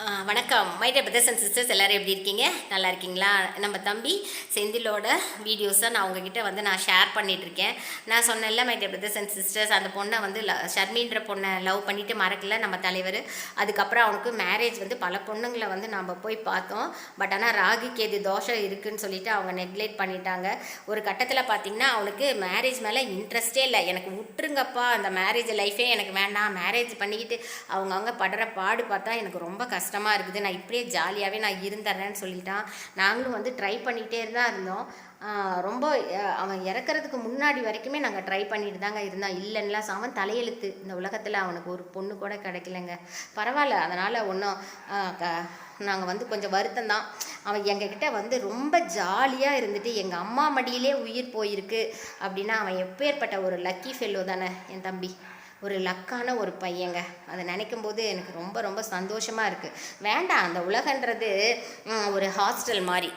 வணக்கம் my dear brothers and sisters, எல்லோரும் எப்படி இருக்கீங்க? நல்லா இருக்கீங்களா? நம்ம தம்பி செந்திலோட வீடியோஸை நான் உங்ககிட்ட நான் ஷேர் பண்ணிகிட்ருக்கேன். நான் சொன்னேன்ல my dear brothers and sisters, அந்த பொண்ணை ஷர்மின்ற பொண்ணை லவ் பண்ணிவிட்டு மறக்கல நம்ம தலைவர். அதுக்கப்புறம் அவனுக்கு மேரேஜ் பல பொண்ணுங்களை நம்ம போய் பார்த்தோம். பட் ஆனால் ராகு கேது தோஷம் இருக்குதுன்னு சொல்லிட்டு அவங்க நெக்லெக்ட் பண்ணிட்டாங்க. ஒரு கட்டத்தில் பார்த்திங்கன்னா அவனுக்கு மேரேஜ் மேலே இன்ட்ரெஸ்டே இல்லை. எனக்கு விட்டுருங்கப்பா, அந்த மேரேஜ் லைஃபே எனக்கு வேண்டாம், மேரேஜ் பண்ணிக்கிட்டு அவங்கவுங்க படுற பாடு பார்த்தா எனக்கு ரொம்ப கஷ்டமாக இருக்குது, நான் இப்படியே ஜாலியாகவே நான் இருந்துறேன்னு சொல்லிட்டான். நாங்களும் ட்ரை பண்ணிகிட்டே தான் இருந்தோம். ரொம்ப அவன் இறக்கிறதுக்கு முன்னாடி வரைக்குமே நாங்கள் ட்ரை பண்ணிட்டு தாங்க இருந்தோம். இல்லைன்னா அவன் தலையெழுத்து, இந்த உலகத்தில் அவனுக்கு ஒரு பொண்ணு கூட கிடைக்கலங்க. பரவாயில்ல, அதனால் ஒன்றும் நாங்கள் கொஞ்சம் வருத்தம் தான். அவன் எங்ககிட்ட ரொம்ப ஜாலியாக இருந்துட்டு எங்கள் அம்மா மடியிலே உயிர் போயிருக்கு அப்படின்னா அவன் எப்பேற்பட்ட ஒரு லக்கி ஃபெல்லோ தானே என் தம்பி. ஒரு லக்கான ஒரு பையங்க. அதை நினைக்கும் போது எனக்கு ரொம்ப ரொம்ப சந்தோஷமாக இருக்குது. வேண்டாம், அந்த உலகன்றது ஒரு ஹாஸ்டல் மாதிரி.